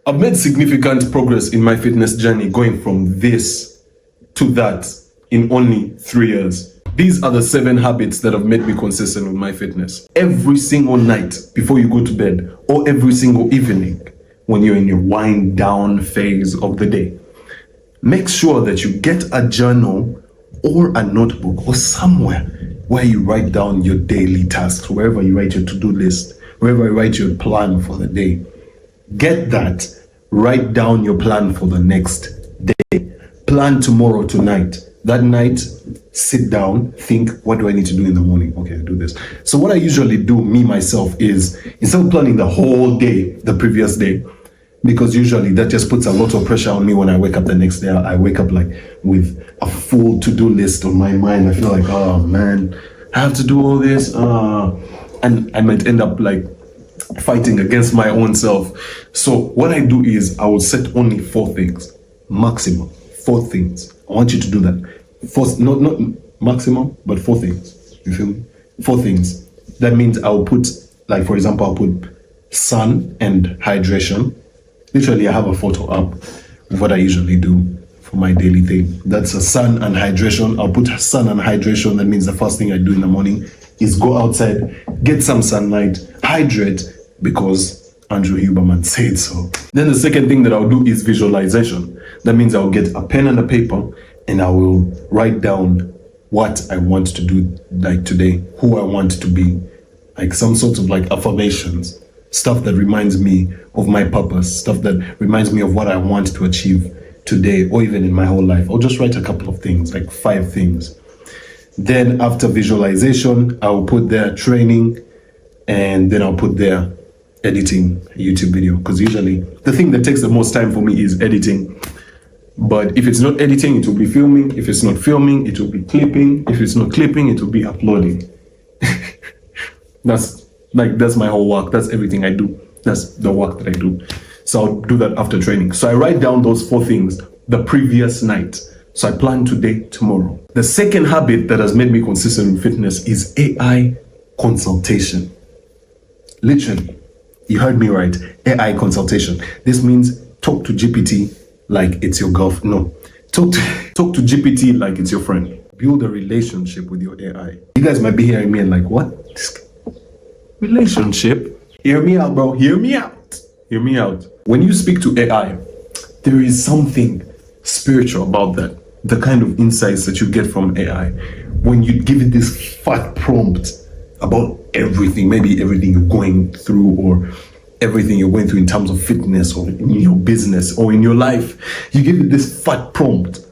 I've made significant progress in my fitness journey going from this to that in only 3 years. These are the 7 habits that have made me consistent with my fitness. Every single night before you go to bed, or every single evening when you're in your wind down phase of the day, make sure that you get a journal or a notebook or somewhere where you write down your daily tasks, wherever you write your to-do list, wherever you write your plan for the day. Get that, write down your plan for the next day. Plan tomorrow tonight. That night, sit down, think, what do I need to do in the morning? Okay, I do this. So what I usually do, me, myself, is instead of planning the whole day, the previous day, because usually that just puts a lot of pressure on me when I wake up the next day. I wake up like with a full to-do list on my mind. I feel like, oh man, I have to do all this. And I might end up like fighting against my own self. So what I do is I will set only 4 things, maximum 4 things. I want you to do that. Not maximum, but 4 things. You feel me? 4 things. That means I'll put, like for example, I'll put sun and hydration. Literally, I have a photo up of what I usually do for my daily thing. That's a sun and hydration. I'll put sun and hydration. That means the first thing I do in the morning is go outside, get some sunlight, hydrate, because Andrew Huberman said so. Then the second thing that I'll do is visualization. That means I'll get a pen and a paper and I will write down what I want to do like today, who I want to be, like some sort of like affirmations, stuff that reminds me of my purpose, stuff that reminds me of what I want to achieve today or even in my whole life. I'll just write a couple of things, like 5 things. Then after visualization, I'll put there training, and then I'll put there editing a YouTube video, because usually the thing that takes the most time for me is editing. But if it's not editing, it will be filming. If it's not filming, it will be clipping. If it's not clipping, it will be uploading. That's my whole work. That's everything I do. That's the work that I do. So I'll do that after training. So I write down those 4 things the previous night. So I plan today, tomorrow. The second habit that has made me consistent with fitness is AI consultation. Literally, you heard me right. AI consultation. This means talk to GPT like it's your girlfriend. No, talk to GPT like it's your friend. Build a relationship with your AI. You guys might be hearing me and like, what? Relationship? Hear me out, bro. Hear me out. Hear me out. When you speak to AI, there is something spiritual about that. The kind of insights that you get from AI. When you give it this fat prompt about everything, maybe everything you're going through or everything you're going through in terms of fitness or in your business or in your life, you give it this fat prompt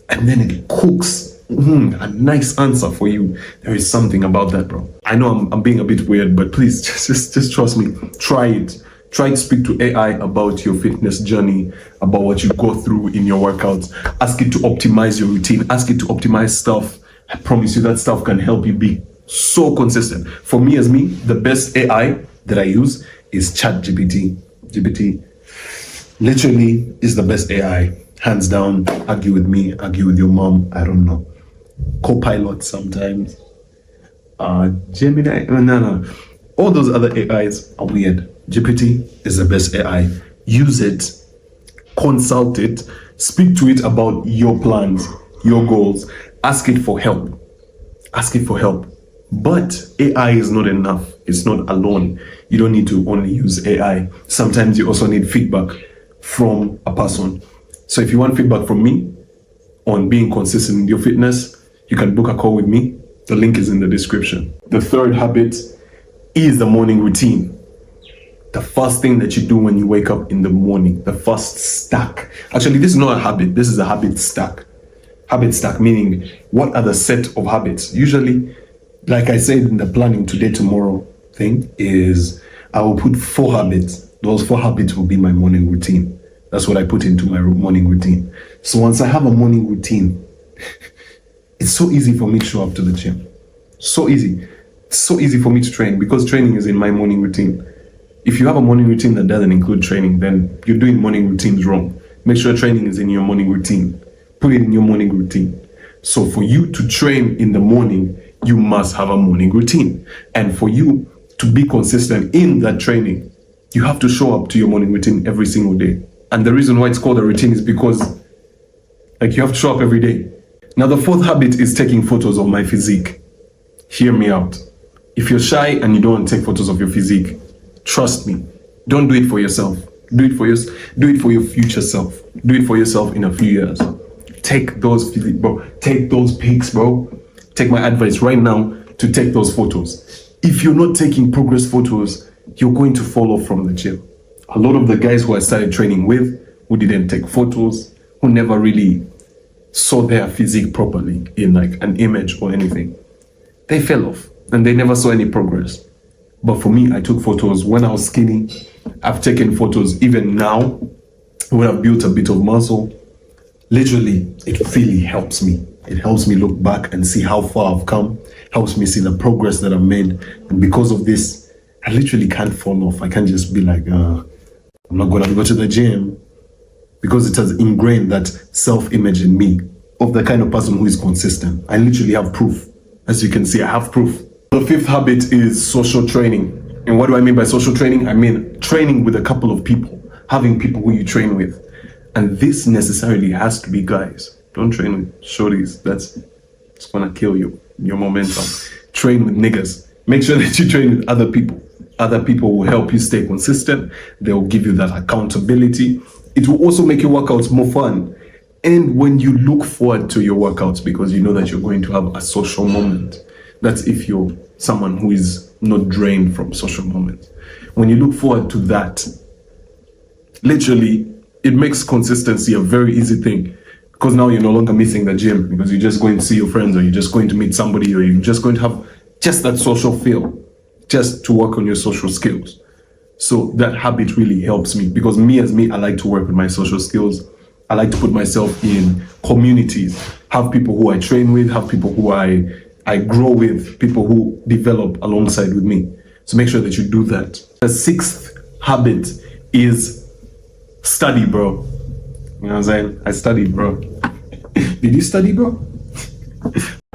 and then it cooks a nice answer for you. There is something about that, bro. I know I'm being a bit weird, but please just trust me. Try it. Try to speak to AI about your fitness journey, about what you go through in your workouts. Ask it to optimize your routine. Ask it to optimize stuff. I promise you that stuff can help you be so consistent. For me, the best AI that I use is ChatGPT. GPT literally is the best AI, hands down. Argue with me, argue with your mom, I don't know. Copilot sometimes. Gemini, no. All those other AIs are weird. GPT is the best AI. Use it, consult it, speak to it about your plans, your goals. Ask it for help. Ask it for help. But AI is not enough. It's not alone. You don't need to only use AI. Sometimes you also need feedback from a person. So if you want feedback from me on being consistent with your fitness, you can book a call with me. The link is in the description. The third habit is the morning routine. The first thing that you do when you wake up in the morning, the first stack. Actually, this is not a habit. This is a habit stack. Habit stack, meaning what are the set of habits? Usually, like I said in the planning today, tomorrow thing, is I will put 4 habits. Those 4 habits will be my morning routine. That's what I put into my morning routine. So once I have a morning routine, it's so easy for me to show up to the gym. So easy. It's so easy for me to train because training is in my morning routine. If you have a morning routine that doesn't include training, then you're doing morning routines wrong. Make sure training is in your morning routine. Put it in your morning routine. So for you to train in the morning, you must have a morning routine. And for you to be consistent in that training, You have to show up to your morning routine every single day. And the reason why it's called a routine is because like you have to show up every day. Now the fourth habit is taking photos of my physique. Hear me out. If you're shy and you don't want to take photos of your physique, trust me, don't do it for yourself. Do it for your future self. Do it for yourself in a few years. Take those physique, bro. Take those pics, bro. Take my advice right now to take those photos. If you're not taking progress photos, you're going to fall off from the gym. A lot of the guys who I started training with, who didn't take photos, who never really saw their physique properly in like an image or anything, they fell off and they never saw any progress. But for me, I took photos when I was skinny. I've taken photos even now when I've built a bit of muscle. Literally, it really helps me. It helps me look back and see how far I've come, helps me see the progress that I've made. And because of this, I literally can't fall off. I can't just be like, I'm not gonna go to the gym, because it has ingrained that self-image in me of the kind of person who is consistent. I literally have proof. As you can see, I have proof. The fifth habit is social training. And what do I mean by social training? I mean training with a couple of people, having people who you train with. And this necessarily has to be guys. Don't train with shorties. It's gonna kill you, your momentum. Train with niggas. Make sure that you train with other people. Other people will help you stay consistent. They'll give you that accountability. It will also make your workouts more fun. And when you look forward to your workouts, because you know that you're going to have a social moment. That's if you're someone who is not drained from social moments. When you look forward to that, literally, it makes consistency a very easy thing. Because now you're no longer missing the gym, because you're just going to see your friends, or you're just going to meet somebody, or you're just going to have just that social feel, just to work on your social skills. So that habit really helps me, because me, I like to work with my social skills. I like to put myself in communities, have people who I train with, have people who I grow with, people who develop alongside with me. So make sure that you do that. The sixth habit is study, bro. You know what I'm saying? I studied, bro. Did you study, bro?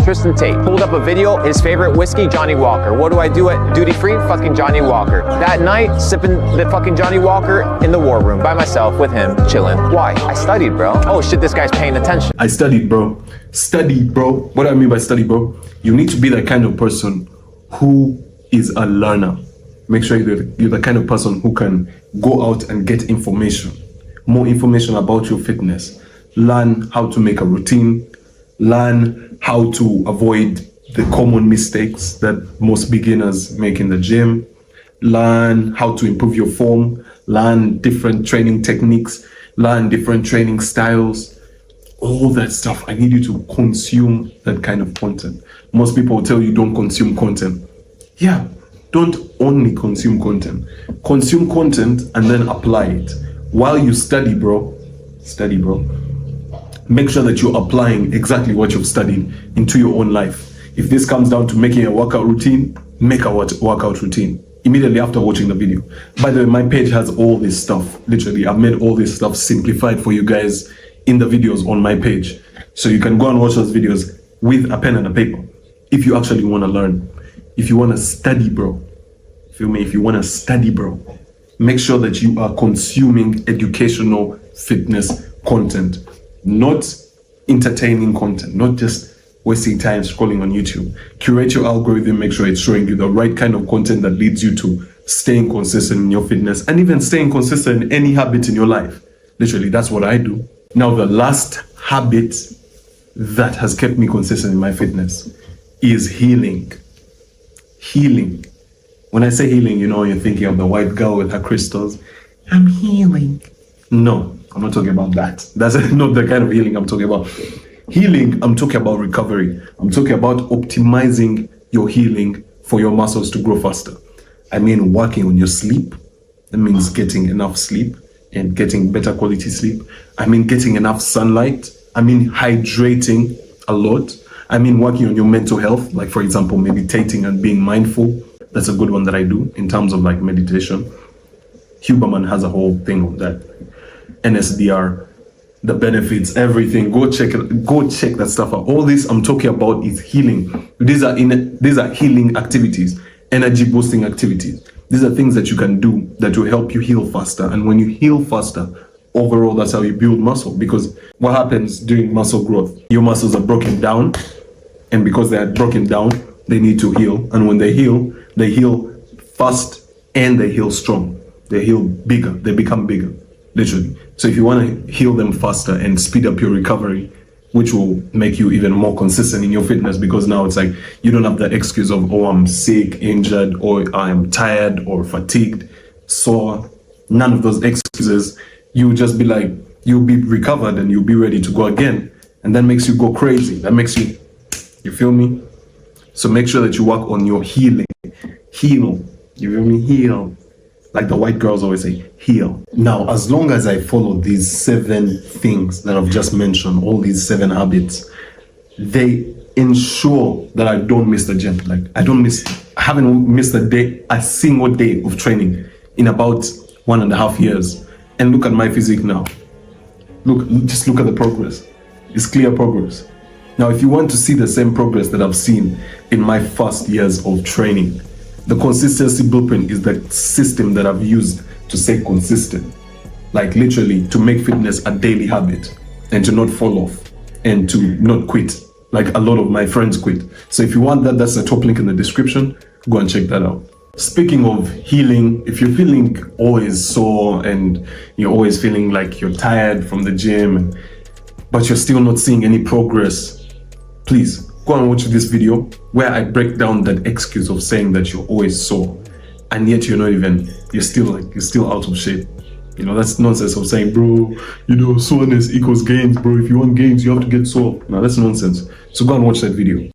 Tristan Tate pulled up a video, his favorite whiskey, Johnny Walker. What do I do at duty free? Fucking Johnny Walker. That night, sipping the fucking Johnny Walker in the war room by myself with him, chilling. Why? I studied, bro. Oh shit, this guy's paying attention. I studied, bro. Study, bro. What do I mean by study, bro? You need to be that kind of person who is a learner. Make sure you're the kind of person who can go out and get information, more information about your fitness. Learn how to make a routine. Learn how to avoid the common mistakes that most beginners make in the gym. Learn how to improve your form. Learn different training techniques. Learn different training styles. All that stuff. I need you to consume that kind of content. Most people will tell you don't consume content. Yeah, don't only consume content. Consume content and then apply it. While you study, bro. Make sure that you're applying exactly what you've studied into your own life. If this comes down to making a workout routine, make a workout routine immediately after watching the video. By the way, my page has all this stuff. Literally, I've made all this stuff simplified for you guys in the videos on my page. So you can go and watch those videos with a pen and a paper if you actually want to learn. If you want to study, bro. Feel me? If you want to study, bro, make sure that you are consuming educational fitness content. Not entertaining content, not just wasting time scrolling on YouTube. Curate your algorithm, make sure it's showing you the right kind of content that leads you to staying consistent in your fitness and even staying consistent in any habit in your life. Literally, that's what I do. Now, the last habit that has kept me consistent in my fitness is healing. Healing. When I say healing, you know, you're thinking of the white girl with her crystals. I'm healing. No, I'm not talking about that. That's not the kind of healing I'm talking about. Healing, I'm talking about recovery. I'm talking about optimizing your healing for your muscles to grow faster. I mean, working on your sleep. That means getting enough sleep and getting better quality sleep. I mean, getting enough sunlight. I mean, hydrating a lot. I mean, working on your mental health. Like, for example, meditating and being mindful. That's a good one that I do in terms of like meditation. Huberman has a whole thing on that. NSDR, the benefits, everything. Go check that stuff out. All this I'm talking about is healing. These are healing activities, energy boosting activities. These are things that you can do that will help you heal faster. And when you heal faster, overall, that's how you build muscle. Because what happens during muscle growth? Your muscles are broken down. And because they are broken down, they need to heal. And when they heal fast and they heal strong. They heal bigger. They become bigger, literally. So if you want to heal them faster and speed up your recovery, which will make you even more consistent in your fitness, because now it's like you don't have the excuse of, oh, I'm sick, injured, or I'm tired or fatigued, sore. None of those excuses. You just be like, you'll be recovered and you'll be ready to go again. And that makes you go crazy. That makes you feel me? So make sure that you work on your healing. Heal. You feel me? Heal. Like the white girls always say, heal. Now, as long as I follow these 7 things that I've just mentioned, all these 7 habits, they ensure that I don't miss the gym. Like I haven't missed a single day of training in about 1.5 years. And look at my physique now. Just look at the progress. It's clear progress. Now, if you want to see the same progress that I've seen in my first years of training, the consistency blueprint is the system that I've used to stay consistent. Like literally to make fitness a daily habit and to not fall off and to not quit. Like a lot of my friends quit. So if you want that, that's the top link in the description. Go and check that out. Speaking of healing, if you're feeling always sore and you're always feeling like you're tired from the gym, but you're still not seeing any progress, please go and watch this video where I break down that excuse of saying that you're always sore and yet you're still out of shape. You know, that's nonsense of saying, bro, soreness equals gains, bro. If you want gains, you have to get sore. No, that's nonsense. So go and watch that video.